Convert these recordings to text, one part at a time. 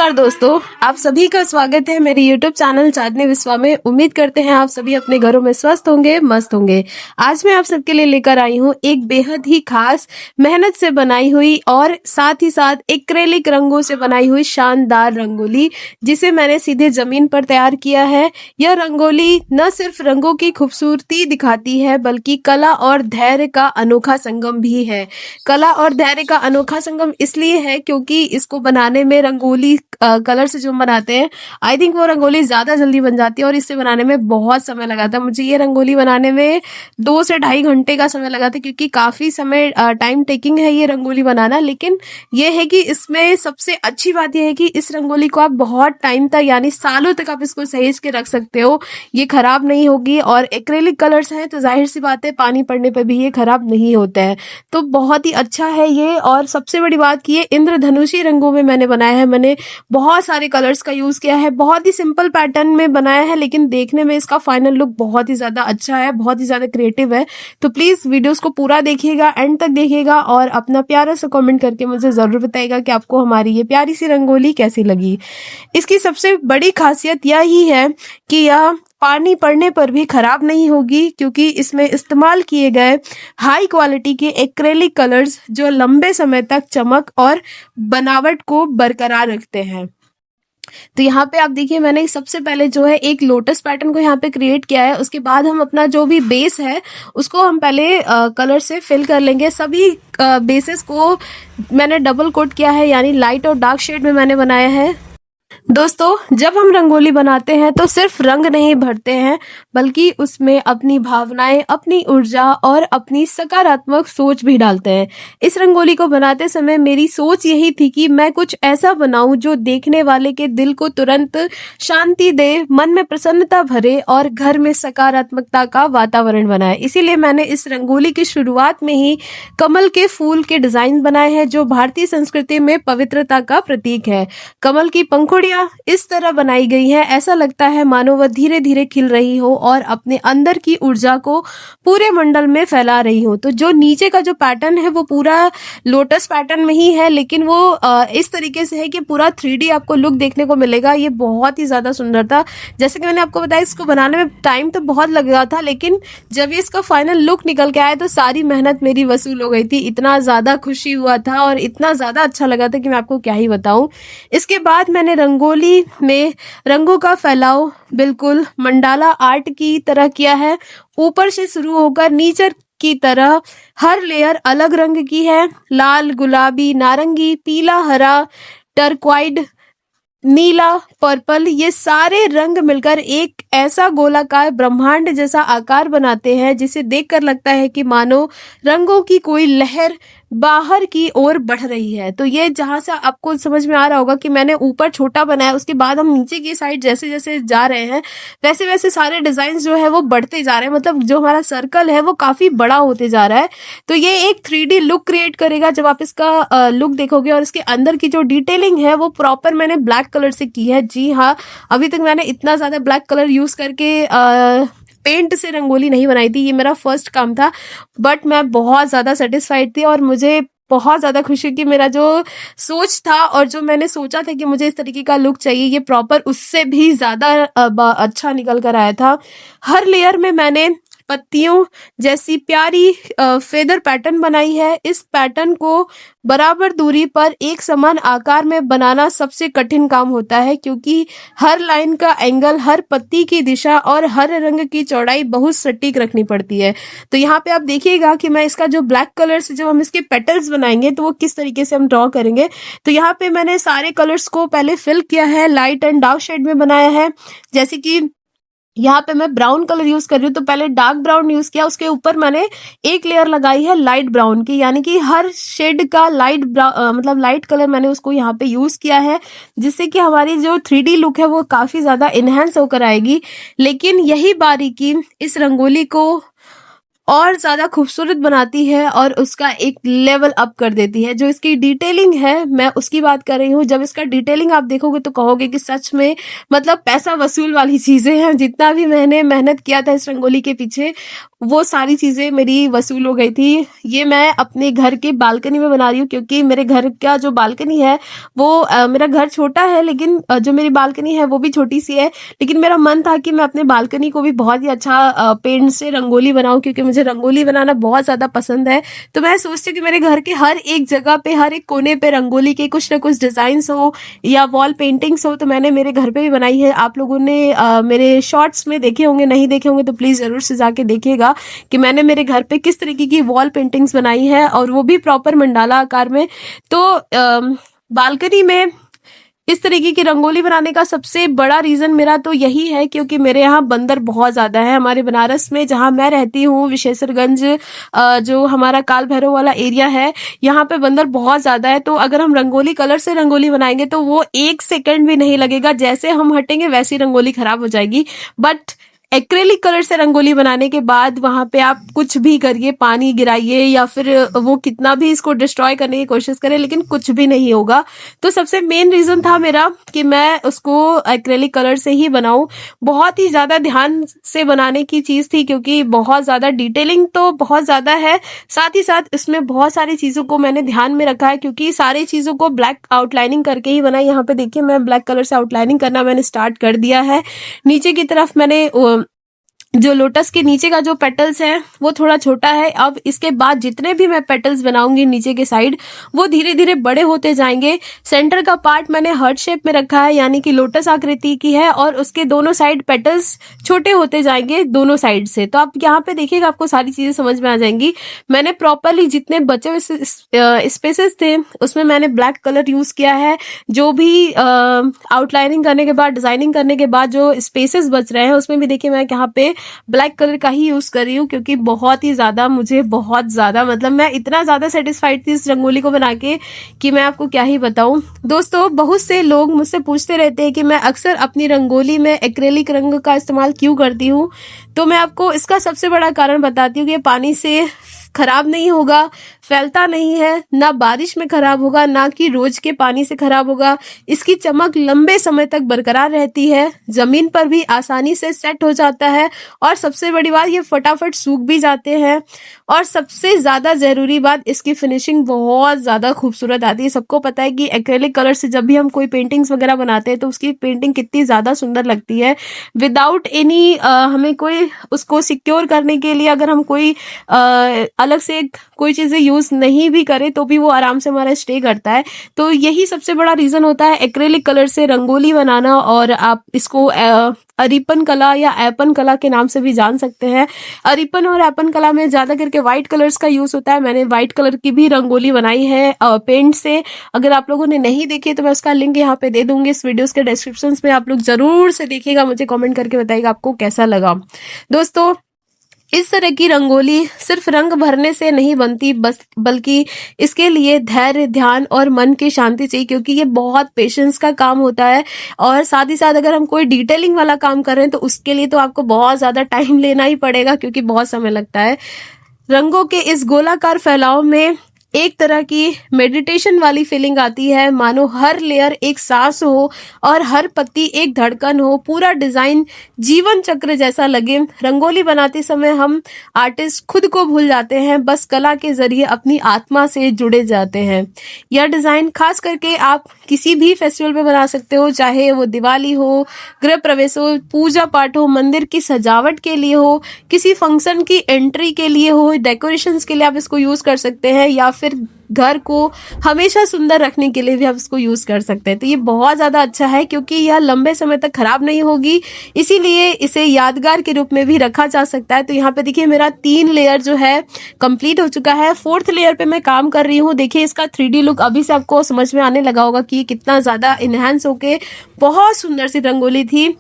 नमस्कार दोस्तों, आप सभी का स्वागत है मेरे YouTube चैनल चांदनी विश्वा में। उम्मीद करते हैं आप सभी अपने घरों में स्वस्थ होंगे, मस्त होंगे। आज मैं आप सबके लिए लेकर आई हूँ एक बेहद ही खास मेहनत से बनाई हुई और साथ ही साथ एक्रेलिक रंगों से बनाई हुई शानदार रंगोली, जिसे मैंने सीधे जमीन पर तैयार किया है। यह रंगोली न सिर्फ रंगों की खूबसूरती दिखाती है बल्कि कला और धैर्य का अनोखा संगम भी है। कला और धैर्य का अनोखा संगम इसलिए है क्योंकि इसको बनाने में रंगोली कलर से जो हम बनाते हैं, आई थिंक वो रंगोली ज्यादा जल्दी बन जाती है और इससे बनाने में बहुत समय लगा था। मुझे ये रंगोली बनाने में 2 से ढाई घंटे का समय लगा था, क्योंकि काफी समय टाइम टेकिंग है ये रंगोली बनाना। लेकिन ये है कि इसमें सबसे अच्छी बात यह है कि इस रंगोली को आप बहुत टाइम तक, यानी सालों तक आप इसको सहेज के रख सकते हो। ये खराब नहीं होगी और एक्रेलिक कलर्स हैं तो जाहिर सी बात है पानी पड़ने पर भी ये खराब नहीं होता है, तो बहुत ही अच्छा है ये। और सबसे बड़ी बात की, ये इंद्रधनुषी रंगों में मैंने बनाया है। मैंने बहुत सारे कलर्स का यूज किया है, बहुत ही सिंपल पैटर्न में बनाया है, लेकिन देखने में इसका फाइनल लुक बहुत ही ज्यादा अच्छा है, बहुत ही ज्यादा क्रिएटिव है। तो प्लीज वीडियोस को पूरा देखिएगा, एंड तक देखिएगा और अपना प्यारा सा कमेंट करके मुझे जरूर बताइएगा कि आपको हमारी ये प्यारी सी रंगोली कैसी लगी। इसकी सबसे बड़ी खासियत यही है कि यह पानी पड़ने पर भी खराब नहीं होगी, क्योंकि इसमें इस्तेमाल किए गए हाई क्वालिटी के एक्रेलिक कलर्स जो लंबे समय तक चमक और बनावट को बरकरार रखते हैं। तो यहाँ पे आप देखिए, मैंने सबसे पहले जो है एक लोटस पैटर्न को यहाँ पे क्रिएट किया है। उसके बाद हम अपना जो भी बेस है उसको हम पहले कलर से फिल कर लेंगे। सभी बेसेस को मैंने डबल कोट किया है, यानी लाइट और डार्क शेड में मैंने बनाया है। दोस्तों, जब हम रंगोली बनाते हैं तो सिर्फ रंग नहीं भरते हैं, बल्कि उसमें अपनी भावनाएं, अपनी ऊर्जा और अपनी सकारात्मक सोच भी डालते हैं। इस रंगोली को बनाते समय मेरी सोच यही थी कि मैं कुछ ऐसा बनाऊं जो देखने वाले के दिल को तुरंत शांति दे, मन में प्रसन्नता भरे और घर में सकारात्मकता का वातावरण बनाए। इसीलिए मैंने इस रंगोली की शुरुआत में ही कमल के फूल के डिजाइन बनाए हैं, जो भारतीय संस्कृति में पवित्रता का प्रतीक है। कमल की पंखुड़ियां इस तरह बनाई गई है, ऐसा लगता है मानो वह धीरे धीरे खिल रही हो और अपने अंदर की ऊर्जा को पूरे मंडल में फैला रही हो। तो जो नीचे का जो पैटर्न है वो पूरा लोटस पैटर्न में ही है, लेकिन वो इस तरीके से है कि पूरा 3D आपको लुक देखने को मिलेगा। ये बहुत ही ज्यादा सुंदर था। जैसे कि मैंने आपको बताया, इसको बनाने में टाइम तो बहुत लगा था, लेकिन जब ये इसका फाइनल लुक निकल के आया तो सारी मेहनत मेरी वसूल हो गई थी। इतना ज्यादा खुशी हुआ था और इतना ज्यादा अच्छा लगा था कि मैं आपको क्या ही बताऊं। इसके बाद मैंने रंगोली में रंगों का फैलाव बिल्कुल मंडाला आर्ट की तरह किया है। ऊपर से शुरू होकर नीचे की तरह हर लेयर अलग रंग की है। लाल, गुलाबी, नारंगी, पीला, हरा, टर्क्वाइड, नीला, पर्पल, ये सारे रंग मिलकर एक ऐसा गोलाकार ब्रह्मांड जैसा आकार बनाते हैं, जिसे देखकर लगता है कि मानो रंगों की कोई लहर बाहर की ओर बढ़ रही है। तो ये जहां से आपको समझ में आ रहा होगा कि मैंने ऊपर छोटा बनाया, उसके बाद हम नीचे की साइड जैसे जैसे जा रहे हैं वैसे वैसे सारे डिजाइन जो है वो बढ़ते जा रहे हैं। मतलब जो हमारा सर्कल है वो काफी बड़ा होते जा रहा है। तो ये एक 3D लुक क्रिएट करेगा जब आप इसका लुक देखोगे। और इसके अंदर की जो डिटेलिंग है वो प्रॉपर मैंने ब्लैक कलर से की है। जी हाँ, अभी तक मैंने इतना ज्यादा ब्लैक कलर यूज करके पेंट से रंगोली नहीं बनाई थी। ये मेरा फर्स्ट काम था, बट मैं बहुत ज्यादा सेटिस्फाइड थी और मुझे बहुत ज्यादा खुशी कि मेरा जो सोच था और जो मैंने सोचा था कि मुझे इस तरीके का लुक चाहिए, ये प्रॉपर उससे भी ज्यादा अच्छा निकल कर आया था। हर लेयर में मैंने पत्तियों जैसी प्यारी फेदर पैटर्न बनाई है। इस पैटर्न को बराबर दूरी पर एक समान आकार में बनाना सबसे कठिन काम होता है, क्योंकि हर लाइन का एंगल, हर पत्ती की दिशा और हर रंग की चौड़ाई बहुत सटीक रखनी पड़ती है। तो यहाँ पे आप देखिएगा कि मैं इसका जो ब्लैक कलर से जब हम इसके पेटल्स बनाएंगे तो वो किस तरीके से हम ड्रॉ करेंगे। तो यहाँ पे मैंने सारे कलर्स को पहले फिल किया है, लाइट एंड डार्क शेड में बनाया है। जैसे कि यहाँ पे मैं ब्राउन कलर यूज कर रही हूँ, तो पहले डार्क ब्राउन यूज किया, उसके ऊपर मैंने एक लेयर लगाई है लाइट ब्राउन की, यानी कि हर शेड का मतलब लाइट कलर मैंने उसको यहाँ पे यूज किया है, जिससे कि हमारी जो 3D लुक है वो काफी ज्यादा इनहेंस होकर आएगी। लेकिन यही बारीकी इस रंगोली को और ज़्यादा खूबसूरत बनाती है और उसका एक लेवल अप कर देती है। जो इसकी डिटेलिंग है मैं उसकी बात कर रही हूँ। जब इसका डिटेलिंग आप देखोगे तो कहोगे कि सच में मतलब पैसा वसूल वाली चीज़ें हैं। जितना भी मैंने मेहनत किया था इस रंगोली के पीछे वो सारी चीज़ें मेरी वसूल हो गई थी। ये मैं अपने घर के बालकनी में बना रही हूँ क्योंकि मेरे घर का जो बालकनी है वो मेरा घर छोटा है लेकिन जो मेरी बालकनी है वो भी छोटी सी है। लेकिन मेरा मन था कि मैं अपने बालकनी को भी बहुत ही अच्छा पेंट से रंगोली बनाऊं क्योंकि मुझे रंगोली बनाना बहुत ज़्यादा पसंद है। तो मैं सोचती हूँ कि मेरे घर के हर एक जगह पे हर एक कोने पे रंगोली के कुछ ना कुछ डिज़ाइंस हो या वॉल पेंटिंग्स हो। तो मैंने मेरे घर पे भी बनाई है। आप लोगों ने मेरे शॉर्ट्स में देखे होंगे, नहीं देखे होंगे तो प्लीज़ ज़रूर से जाके देखिएगा कि मैंने मेरे घर पे किस तरीके की वॉल पेंटिंग्स बनाई है और वो भी प्रॉपर मंडाला आकार में। तो बालकनी में इस तरीके की रंगोली बनाने का सबसे बड़ा रीज़न मेरा तो यही है क्योंकि मेरे यहाँ बंदर बहुत ज़्यादा है। हमारे बनारस में जहाँ मैं रहती हूँ विशेषरगंज जो हमारा काल भैरव वाला एरिया है यहाँ पे बंदर बहुत ज़्यादा है। तो अगर हम रंगोली कलर से रंगोली बनाएंगे तो वो 1 सेकंड भी नहीं लगेगा, जैसे हम हटेंगे वैसी रंगोली खराब हो जाएगी। बट एक्रेलिक कलर से रंगोली बनाने के बाद वहां पे आप कुछ भी करिए, पानी गिराइए या फिर वो कितना भी इसको डिस्ट्रॉय करने की कोशिश करें लेकिन कुछ भी नहीं होगा। तो सबसे मेन रीजन था मेरा कि मैं उसको एक्रेलिक कलर से ही बनाऊं। बहुत ही ज्यादा ध्यान से बनाने की चीज थी क्योंकि बहुत ज्यादा डिटेलिंग तो बहुत ज्यादा है, साथ ही साथ इसमें बहुत सारी चीजों को मैंने ध्यान में रखा है क्योंकि सारी चीजों को ब्लैक आउटलाइनिंग करके ही बनाई। यहाँ पे देखिए मैं ब्लैक कलर से आउटलाइनिंग करना मैंने स्टार्ट कर दिया है। नीचे की तरफ मैंने जो लोटस के नीचे का जो पेटल्स है वो थोड़ा छोटा है। अब इसके बाद जितने भी मैं पेटल्स बनाऊंगी नीचे के साइड वो धीरे धीरे बड़े होते जाएंगे। सेंटर का पार्ट मैंने हार्ट शेप में रखा है यानी कि लोटस आकृति की है और उसके दोनों साइड पेटल्स छोटे होते जाएंगे दोनों साइड से। तो आप यहाँ पे देखिएगा आपको सारी चीजें समझ में आ जाएंगी। मैंने प्रॉपरली जितने बचे हुए स्पेसेस थे उसमें मैंने ब्लैक कलर यूज किया है। जो भी आउटलाइनिंग करने के बाद डिजाइनिंग करने के बाद जो स्पेसेस बच रहे हैं उसमें भी देखिए मैं यहाँ पे ब्लैक कलर का ही यूज कर रही हूँ क्योंकि बहुत ही ज्यादा मुझे बहुत ज्यादा मतलब मैं इतना ज्यादा सेटिस्फाइड थी इस रंगोली को बना के कि मैं आपको क्या ही बताऊं। दोस्तों बहुत से लोग मुझसे पूछते रहते हैं कि मैं अक्सर अपनी रंगोली में एक्रेलिक रंग का इस्तेमाल क्यों करती हूँ। तो मैं आपको इसका सबसे बड़ा कारण बताती हूँ कि पानी से खराब नहीं होगा, फैलता नहीं है, ना बारिश में खराब होगा, ना कि रोज के पानी से खराब होगा। इसकी चमक लंबे समय तक बरकरार रहती है, जमीन पर भी आसानी से सेट हो जाता है और सबसे बड़ी बात ये फटाफट सूख भी जाते हैं। और सबसे ज्यादा जरूरी बात इसकी फिनिशिंग बहुत ज्यादा खूबसूरत आती है। सबको पता है कि एक्रेलिक कलर से जब भी हम कोई पेंटिंग्स वगैरह बनाते हैं तो उसकी पेंटिंग कितनी ज्यादा सुंदर लगती है। विदाउट एनी हमें कोई उसको सिक्योर करने के लिए अगर हम कोई अलग से कोई चीजें यूज नहीं भी करें तो भी वो आराम से हमारा स्टे करता है। तो यही सबसे बड़ा रीजन होता है एक्रेलिक कलर से रंगोली बनाना। और आप इसको अरिपन कला या ऐपन कला के नाम से भी जान सकते हैं। अरिपन और ऐपन कला में ज्यादा करके व्हाइट कलर्स का यूज होता है। मैंने व्हाइट कलर की भी रंगोली बनाई है पेंट से। अगर आप लोगों ने नहीं देखी तो मैं उसका लिंक यहाँ पे दे दूंगी इस वीडियोस के डिस्क्रिप्शन में। आप लोग जरूर से देखिएगा, मुझे कमेंट करके बताइएगा आपको कैसा लगा। दोस्तों इस तरह की रंगोली सिर्फ रंग भरने से नहीं बनती बल्कि इसके लिए धैर्य, ध्यान और मन की शांति चाहिए क्योंकि ये बहुत पेशेंस का काम होता है। और साथ ही साथ अगर हम कोई डिटेलिंग वाला काम कर रहे हैं तो उसके लिए तो आपको बहुत ज्यादा टाइम लेना ही पड़ेगा क्योंकि बहुत समय लगता है। रंगों के इस गोलाकार फैलाव में एक तरह की मेडिटेशन वाली फीलिंग आती है, मानो हर लेयर एक सांस हो और हर पत्ती एक धड़कन हो, पूरा डिजाइन जीवन चक्र जैसा लगे। रंगोली बनाते समय हम आर्टिस्ट खुद को भूल जाते हैं, बस कला के जरिए अपनी आत्मा से जुड़े जाते हैं। यह डिजाइन खास करके आप किसी भी फेस्टिवल पे बना सकते हो, चाहे वो दिवाली हो, गृह प्रवेश हो, पूजा पाठ हो, मंदिर की सजावट के लिए हो, किसी फंक्शन की एंट्री के लिए हो, डेकोरेशंस के लिए आप इसको यूज कर सकते हैं या फिर घर को हमेशा सुंदर रखने के लिए भी आप इसको यूज कर सकते हैं। तो ये बहुत ज्यादा अच्छा है क्योंकि यह लंबे समय तक खराब नहीं होगी, इसीलिए इसे यादगार के रूप में भी रखा जा सकता है। तो यहाँ पे देखिए मेरा 3 लेयर जो है कंप्लीट हो चुका है। 4th लेयर पे मैं काम कर रही हूँ। देखिए इसका 3D लुक अभी से आपको समझ में आने लगा होगा कि कितना ज्यादा इनहेंस होके बहुत सुंदर सी रंगोली थी।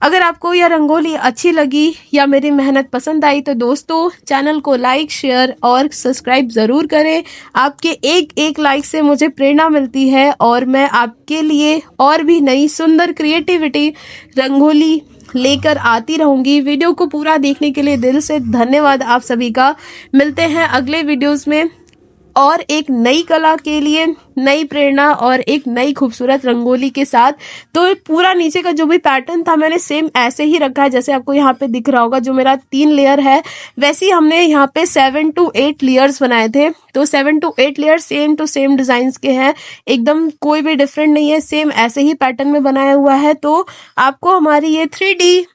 अगर आपको यह रंगोली अच्छी लगी या मेरी मेहनत पसंद आई तो दोस्तों चैनल को लाइक, शेयर और सब्सक्राइब ज़रूर करें। आपके एक लाइक से मुझे प्रेरणा मिलती है और मैं आपके लिए और भी नई सुंदर क्रिएटिविटी रंगोली लेकर आती रहूंगी। वीडियो को पूरा देखने के लिए दिल से धन्यवाद आप सभी का। मिलते हैं अगले वीडियोस में और एक नई कला के लिए, नई प्रेरणा और एक नई खूबसूरत रंगोली के साथ। तो पूरा नीचे का जो भी पैटर्न था मैंने सेम ऐसे ही रखा है, जैसे आपको यहाँ पे दिख रहा होगा। जो मेरा 3 लेयर है वैसे ही हमने यहाँ पे 7 to 8 लेयर्स बनाए थे। तो 7 to 8 layer same to same design के हैं, एकदम कोई भी डिफरेंट नहीं है, सेम ऐसे ही पैटर्न में बनाया हुआ है। तो आपको हमारी ये 3D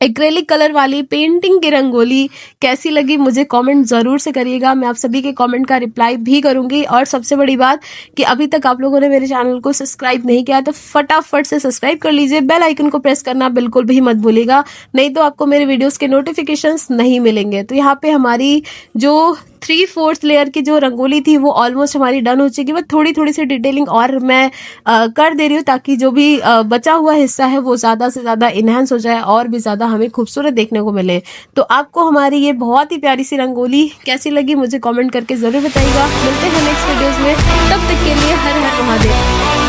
एक्रेलिक कलर वाली पेंटिंग की रंगोली कैसी लगी मुझे कमेंट ज़रूर से करिएगा। मैं आप सभी के कमेंट का रिप्लाई भी करूंगी। और सबसे बड़ी बात कि अभी तक आप लोगों ने मेरे चैनल को सब्सक्राइब नहीं किया तो फटाफट से सब्सक्राइब कर लीजिए। बेल आइकन को प्रेस करना बिल्कुल भी मत भूलिएगा, नहीं तो आपको मेरे वीडियोस के नोटिफिकेशंस नहीं मिलेंगे। तो यहाँ पे हमारी जो 3/4 लेयर की जो रंगोली थी वो ऑलमोस्ट हमारी डन हो चुकी है। बस थोड़ी थोड़ी सी डिटेलिंग और मैं कर दे रही हूँ ताकि जो भी बचा हुआ हिस्सा है वो ज़्यादा से ज़्यादा इन्हेंस हो जाए और भी ज़्यादा हमें खूबसूरत देखने को मिले। तो आपको हमारी ये बहुत ही प्यारी सी रंगोली कैसी लगी मुझे कमेंट करके ज़रूर बताइएगा। मिलते हैं नेक्स्ट वीडियोज़ में, तब तक के लिए हर हर महादेव।